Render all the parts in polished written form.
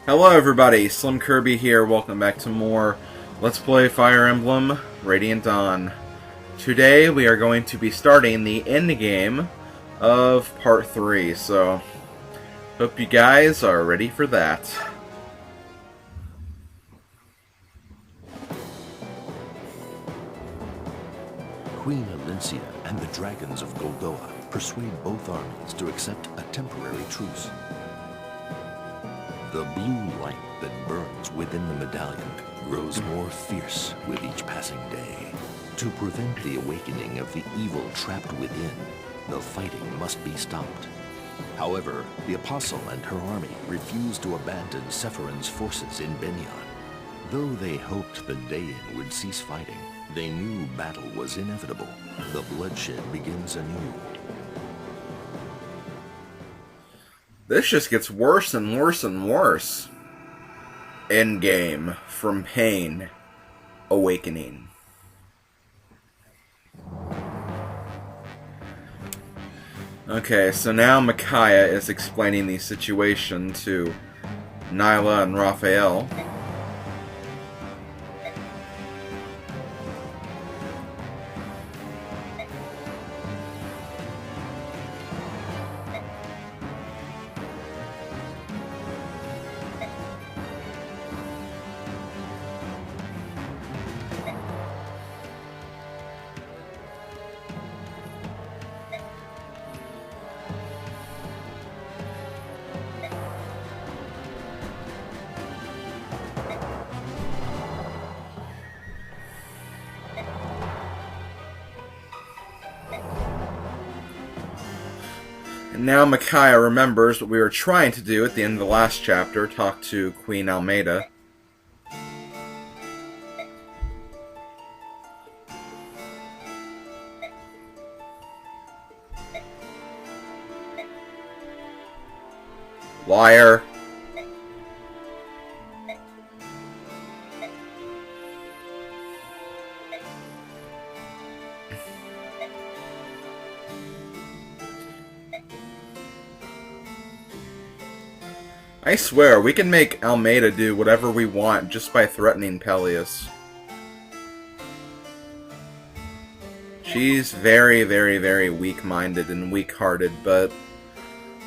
Hello everybody, SlimKirby here, welcome back to more Let's Play Fire Emblem Radiant Dawn. Today we are going to be starting the endgame of Part 3, so hope you guys are ready for that. Queen Alencia and the dragons of Goldoa persuade both armies to accept a temporary truce. The blue light that burns within the medallion grows more fierce with each passing day. To prevent the awakening of the evil trapped within, the fighting must be stopped. However, the Apostle and her army refuse to abandon Sephiroth's forces in Benyon. Though they hoped the Daein would cease fighting, they knew battle was inevitable. The bloodshed begins anew. This just gets worse and worse and worse. Endgame, from pain, awakening. Okay, so now Micaiah is explaining the situation to Nyla and Raphael. And now Micaiah remembers what we were trying to do at the end of the last chapter, talk to Queen Almeida. Liar. I swear, we can make Almeida do whatever we want just by threatening Peleus. She's very, very, very weak-minded and weak-hearted, but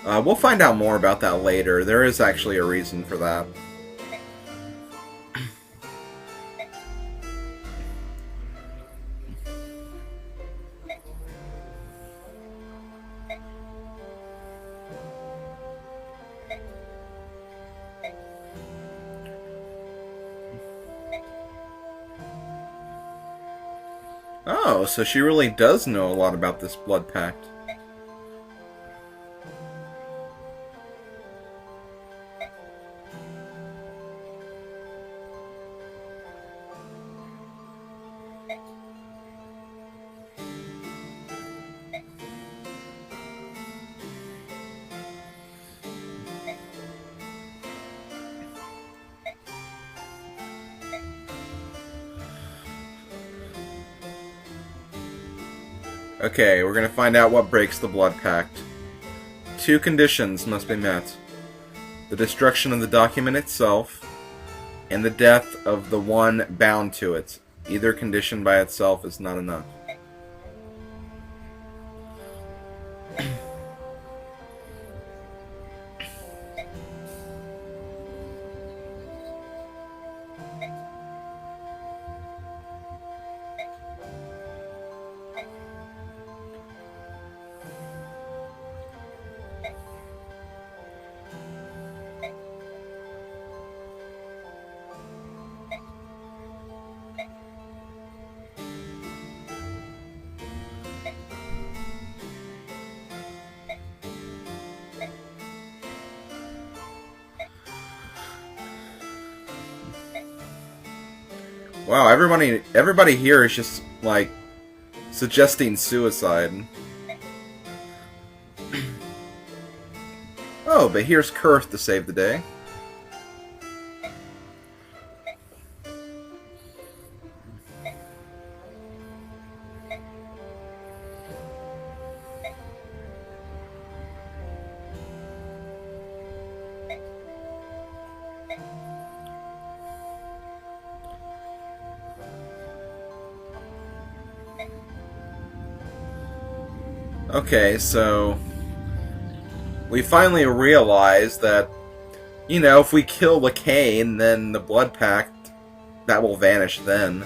we'll find out more about that later. There is actually a reason for that. Oh, so she really does know a lot about this blood pact. Okay, we're gonna find out what breaks the blood pact. Two conditions must be met. The destruction of the document itself, and the death of the one bound to it. Either condition by itself is not enough. Wow, everybody here is just, like, suggesting suicide. Oh, but here's Kurth to save the day. Okay, so we finally realize that, you know, if we kill the Kane, then the Blood Pact, that will vanish then.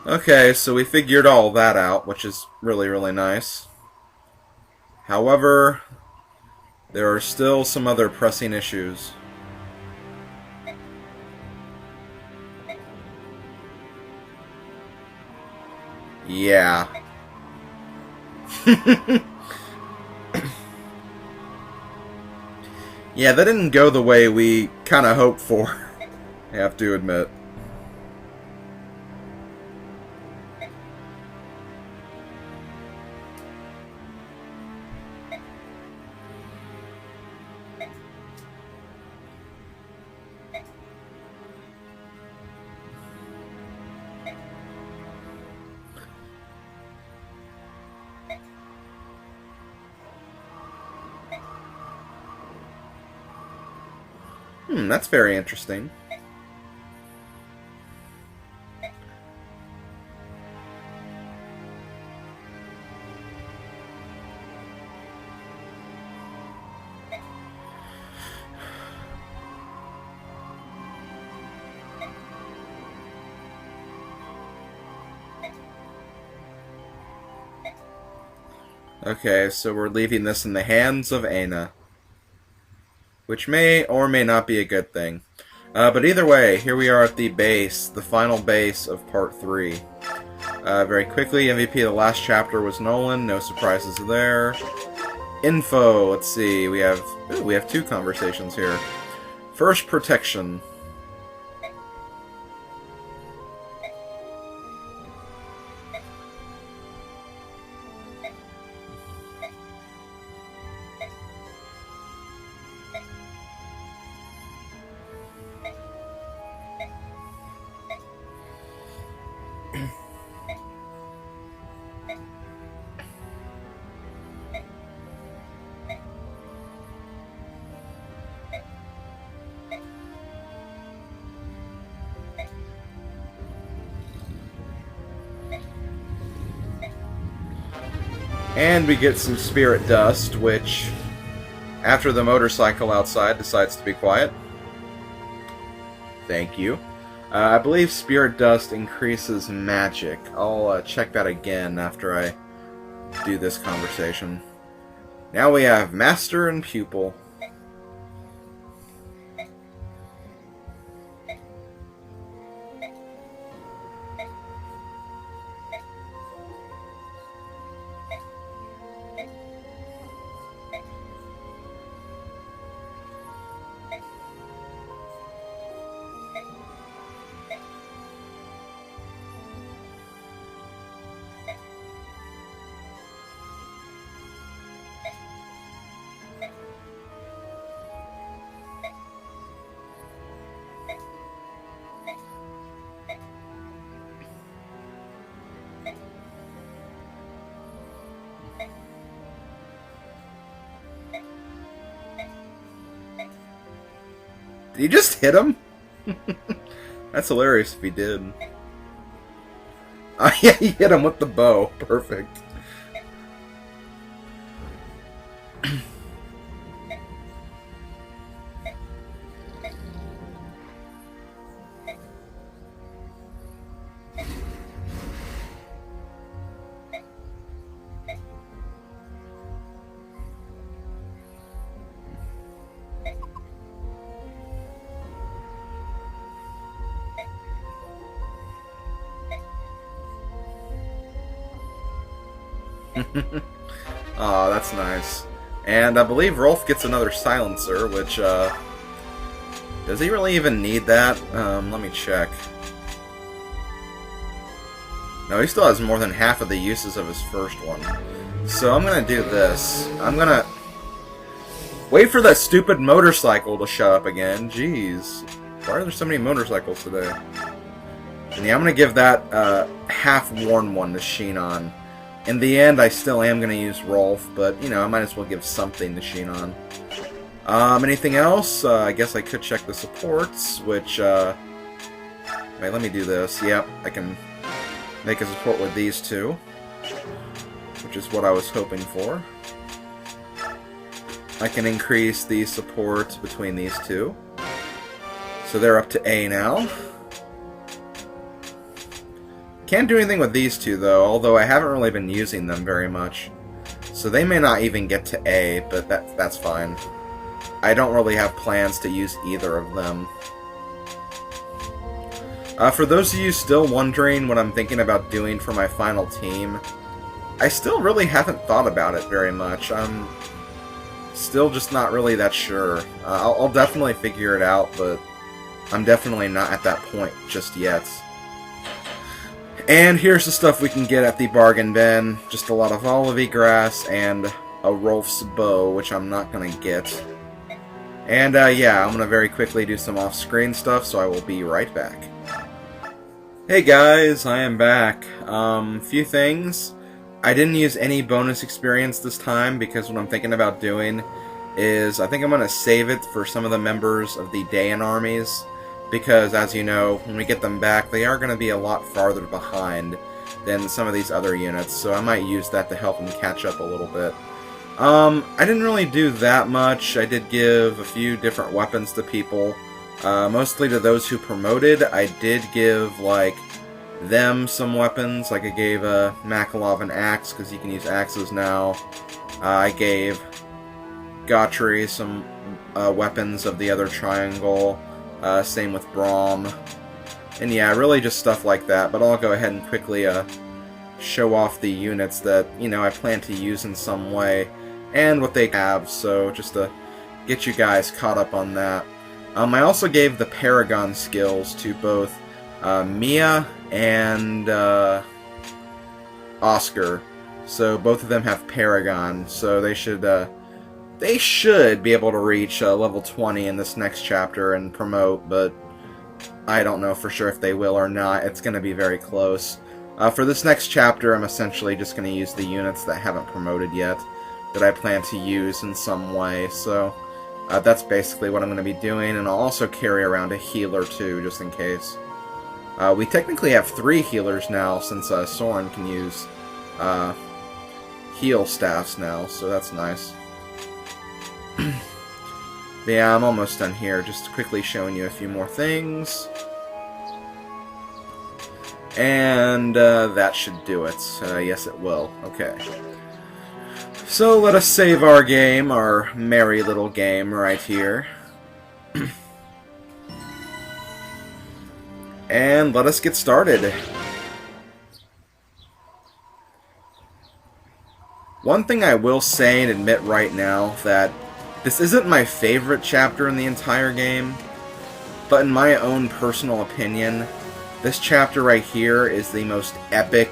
Okay, so we figured all that out, which is really, really nice. However, there are still some other pressing issues. Yeah. Yeah, that didn't go the way we kind of hoped for, I have to admit. That's very interesting. Okay, so we're leaving this in the hands of Aina, which may or may not be a good thing. But either way, here we are at the base, the final base of Part 3. Very quickly, MVP of the last chapter was Nolan, no surprises there. Info, let's see, we have two conversations here. First, protection. And we get some spirit dust, which, after the motorcycle outside decides to be quiet. Thank you. I believe spirit dust increases magic. I'll check that again after I do this conversation. Now we have master and pupil. Did he just hit him? That's hilarious if he did. Yeah, he hit him with the bow. Perfect. Aw, that's nice. And I believe Rolf gets another silencer, which, does he really even need that? Let me check. No, he still has more than half of the uses of his first one. So I'm gonna do this. I'm gonna Wait for that stupid motorcycle to show up again. Jeez. Why are there so many motorcycles today? And yeah, I'm going to give that half-worn one to Sheenon. In the end, I still am going to use Rolf, but, you know, I might as well give something to Sheenon. Anything else? I guess I could check the supports, which, wait, let me do this. Yep, I can make a support with these two, which is what I was hoping for. I can increase the support between these two. So they're up to A now. Can't do anything with these two, though, although I haven't really been using them very much. So they may not even get to A, but that's fine. I don't really have plans to use either of them. For those of you still wondering what I'm thinking about doing for my final team, I still really haven't thought about it very much. I'm still just not really that sure. I'll definitely figure it out, but I'm definitely not at that point just yet. And here's the stuff we can get at the bargain bin. Just a lot of olivey grass and a Rolf's bow, which I'm not going to get. And yeah, I'm going to very quickly do some off-screen stuff, so I will be right back. Hey guys, I am back. Few things. I didn't use any bonus experience this time because what I'm thinking about doing is I think I'm going to save it for some of the members of the Dayan armies, because as you know, when we get them back, they are going to be a lot farther behind than some of these other units, so I might use that to help them catch up a little bit. I didn't really do that much. I did give a few different weapons to people, mostly to those who promoted. I did give, like, them some weapons, like I gave Makalov an axe, because you can use axes now. I gave Gotri some weapons of the other triangle, same with Braum. And yeah, really just stuff like that, but I'll go ahead and quickly show off the units that, you know, I plan to use in some way, and what they have, so just to get you guys caught up on that. I also gave the Paragon skills to both Mia and Oscar, so both of them have Paragon, so they should be able to reach level 20 in this next chapter and promote, but I don't know for sure if they will or not. It's going to be very close. For this next chapter, I'm essentially just going to use the units that haven't promoted yet, that I plan to use in some way, so that's basically what I'm going to be doing, and I'll also carry around a healer too, just in case. We technically have 3 healers now, since Soren can use heal staffs now, so that's nice. Yeah, I'm almost done here, just quickly showing you a few more things. And that should do it. Yes, it will. Okay. So let us save our game, our merry little game right here. And let us get started. One thing I will say and admit right now, that this isn't my favorite chapter in the entire game, but in my own personal opinion, this chapter right here is the most epic,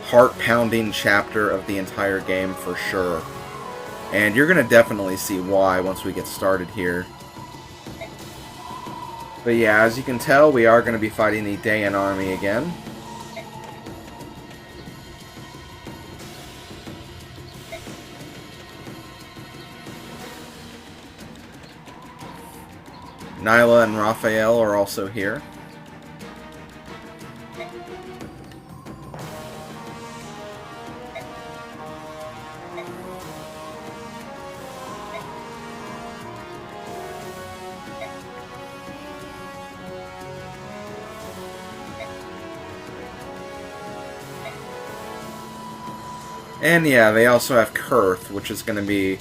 heart-pounding chapter of the entire game for sure. And you're going to definitely see why once we get started here. But yeah, as you can tell, we are going to be fighting the Dayan army again. Nyla and Raphael are also here. And yeah, they also have Kurth, which is going to be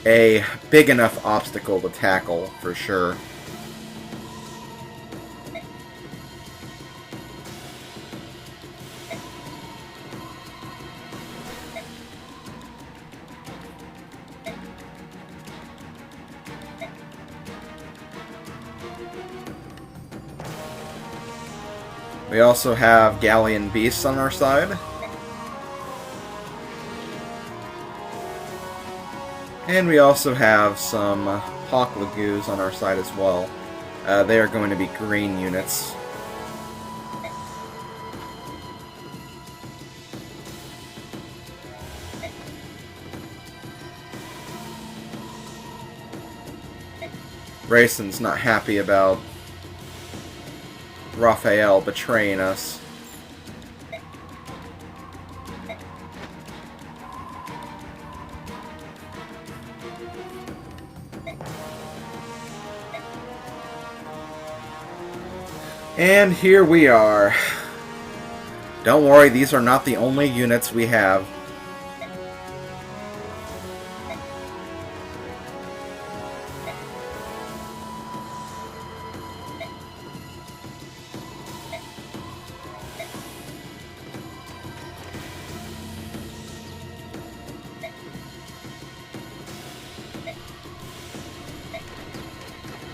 a big enough obstacle to tackle, for sure. We also have Galleon Beasts on our side. And we also have some Hawk Lagoos on our side as well. They are going to be green units. Rayson's not happy about Raphael betraying us. And here we are. Don't worry, these are not the only units we have.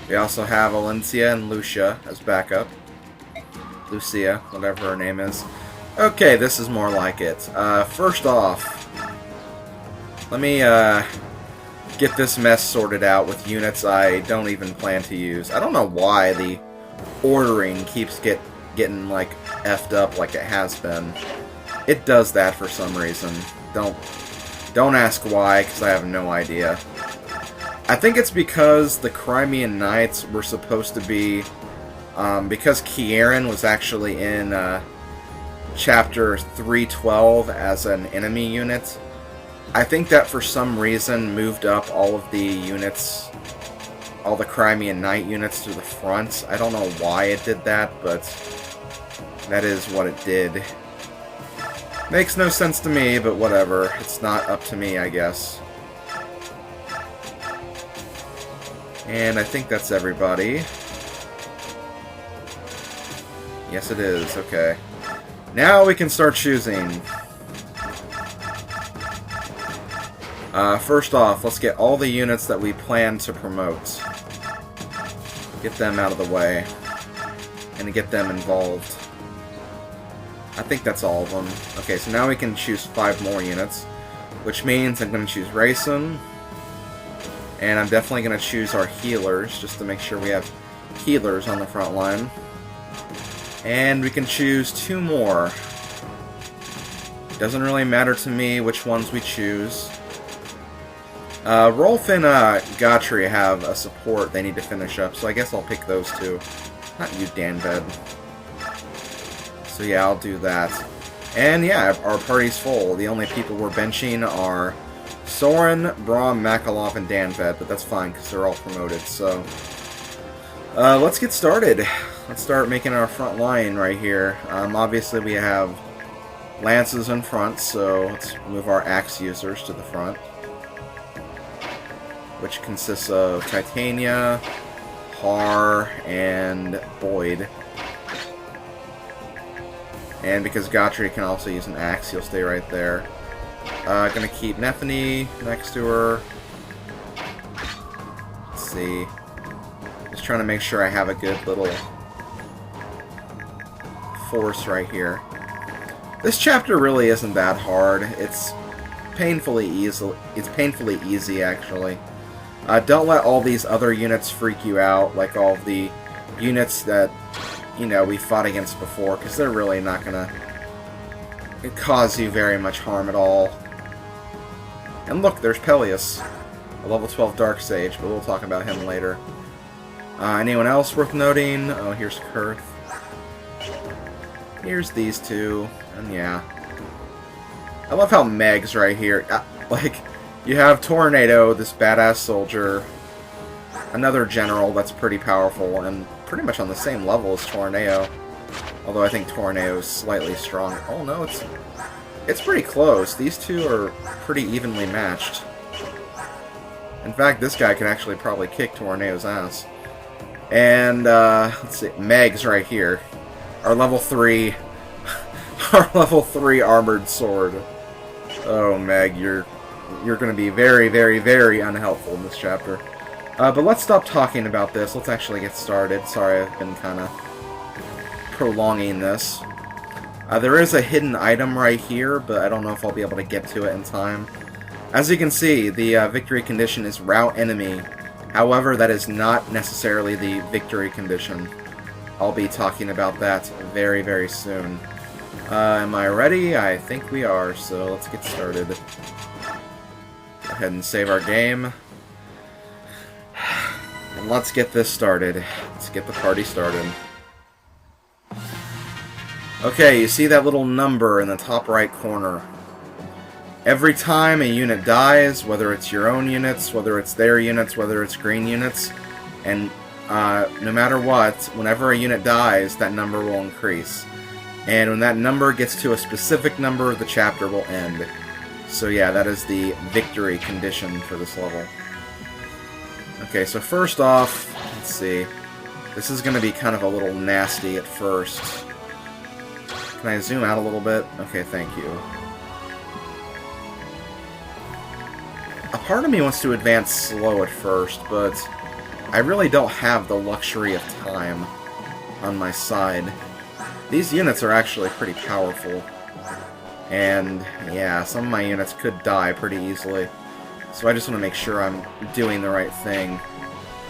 We also have Valencia and Lucia as backup. Lucia, whatever her name is. Okay, this is more like it. First off, let me get this mess sorted out with units I don't even plan to use. I don't know why the ordering keeps getting like effed up like it has been. It does that for some reason. Don't ask why, because I have no idea. I think it's because the Crimean Knights were supposed to be, because Kieran was actually in Chapter 312 as an enemy unit. I think that for some reason moved up all of the units, all the Crimean Knight units to the front. I don't know why it did that, but that is what it did. Makes no sense to me, but whatever. It's not up to me, I guess. And I think that's everybody. Yes, it is. Okay. Now we can start choosing. First off, let's get all the units that we plan to promote. Get them out of the way. And get them involved. I think that's all of them. Okay, so now we can choose 5 more units. Which means I'm going to choose Rayson. And I'm definitely going to choose our healers, just to make sure we have healers on the front line. And we can choose 2 more. Doesn't really matter to me which ones we choose. Rolf and Gotri have a support they need to finish up, so I guess I'll pick those 2. Not you, Danved. So yeah, I'll do that. And yeah, our party's full. The only people we're benching are Soren, Braum, Makalov, and Danved, but that's fine because they're all promoted, so let's get started. Let's start making our front line right here. Obviously we have lances in front, so let's move our axe users to the front, which consists of Titania, Har, and Boyd. And because Gotri can also use an axe, he'll stay right there. Gonna keep Nethany next to her. Let's see. Just trying to make sure I have a good little force right here. This chapter really isn't that hard. It's painfully easy. It's painfully easy, actually. Don't let all these other units freak you out, like all the units that, you know, we fought against before, because they're really not gonna cause you very much harm at all. And look, there's Peleus, a level 12 Dark Sage, but we'll talk about him later. Anyone else worth noting? Oh, here's Kurth. Here's these 2, and yeah. I love how Meg's right here. Like, you have Tornado, this badass soldier, another general that's pretty powerful, and pretty much on the same level as Tornado. Although I think Tornado is slightly stronger. Oh no, it's pretty close. These 2 are pretty evenly matched. In fact, this guy could actually probably kick Tornado's ass. And, let's see, Meg's right here. Our level 3... our level 3 armored sword. Oh, Meg, you're going to be very, very, very unhelpful in this chapter. But let's stop talking about this. Let's actually get started. Sorry, I've been kind of prolonging this. There is a hidden item right here, but I don't know if I'll be able to get to it in time. As you can see, the victory condition is rout enemy. However, that is not necessarily the victory condition. I'll be talking about that very, very soon. Am I ready? I think we are, so let's get started. Go ahead and save our game. And let's get this started. Let's get the party started. Okay, you see that little number in the top right corner. Every time a unit dies, whether it's your own units, whether it's their units, whether it's green units, and no matter what, whenever a unit dies, that number will increase. And when that number gets to a specific number, the chapter will end. So yeah, that is the victory condition for this level. Okay, so first off, let's see. This is going to be kind of a little nasty at first. Can I zoom out a little bit? Okay, thank you. A part of me wants to advance slow at first, but I really don't have the luxury of time on my side. These units are actually pretty powerful. And, yeah, some of my units could die pretty easily. So I just want to make sure I'm doing the right thing.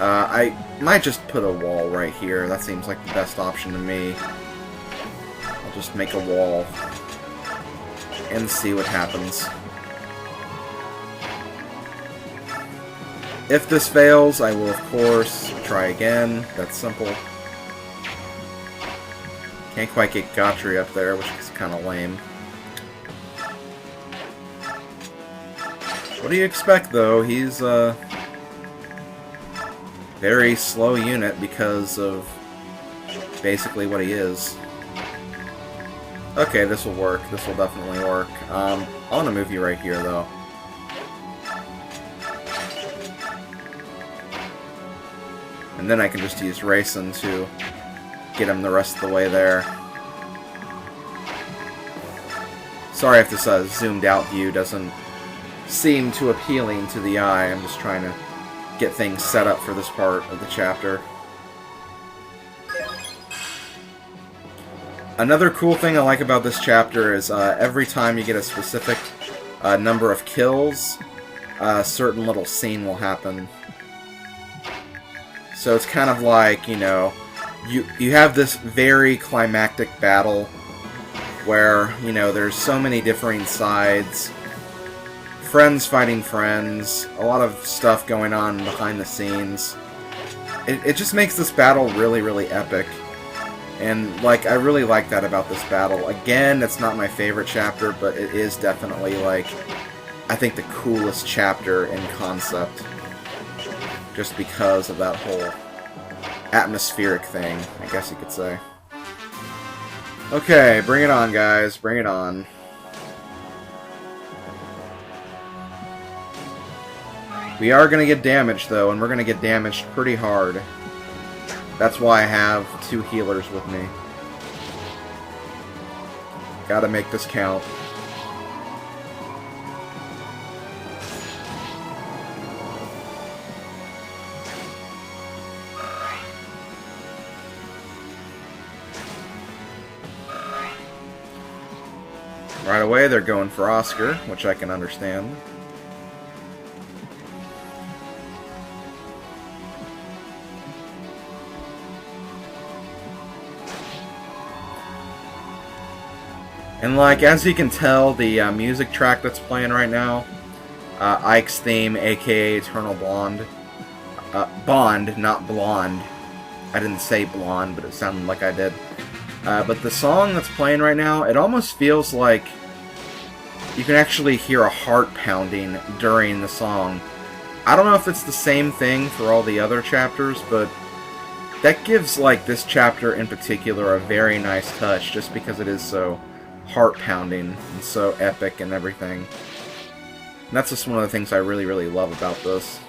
I might just put a wall right here. That seems like the best option to me. I'll just make a wall and see what happens. If this fails, I will, of course, try again. That's simple. Can't quite get Gotri up there, which is kind of lame. What do you expect, though? He's a very slow unit because of basically what he is. Okay, this will work. This will definitely work. I want to move you right here, though. And then I can just use Racing to get him the rest of the way there. Sorry if this zoomed out view doesn't seem too appealing to the eye. I'm just trying to get things set up for this part of the chapter. Another cool thing I like about this chapter is every time you get a specific number of kills, a certain little scene will happen. So it's kind of like, you know, you have this very climactic battle where, you know, there's so many differing sides, friends fighting friends, a lot of stuff going on behind the scenes. It just makes this battle really, really epic. And, like, I really like that about this battle. Again, it's not my favorite chapter, but it is definitely, like, I think the coolest chapter in concept. Just because of that whole atmospheric thing, I guess you could say. Okay, bring it on, guys. Bring it on. We are going to get damaged, though, and we're going to get damaged pretty hard. That's why I have 2 healers with me. Gotta make this count. Right away, they're going for Oscar, which I can understand. And, like, as you can tell, the music track that's playing right now, Ike's theme, aka Eternal Blonde. Bond, not Blonde. I didn't say blonde, but it sounded like I did. But the song that's playing right now, it almost feels like you can actually hear a heart pounding during the song. I don't know if it's the same thing for all the other chapters, but that gives, like, this chapter in particular a very nice touch, just because it is so heart-pounding and so epic and everything. And that's just one of the things I really, really love about this.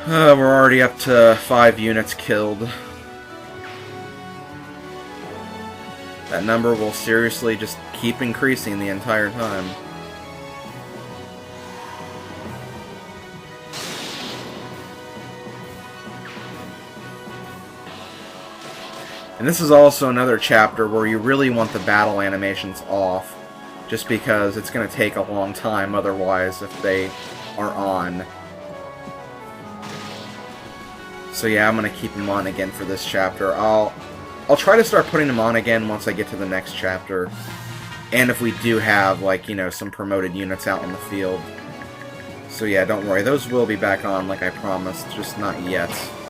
We're already up to 5 units killed. That number will seriously just keep increasing the entire time. And this is also another chapter where you really want the battle animations off, just because it's going to take a long time otherwise if they are on. So yeah, I'm going to keep them on again for this chapter. I'll try to start putting them on again once I get to the next chapter. And if we do have, like, you know, some promoted units out in the field. So yeah, don't worry, those will be back on like I promised, just not yet.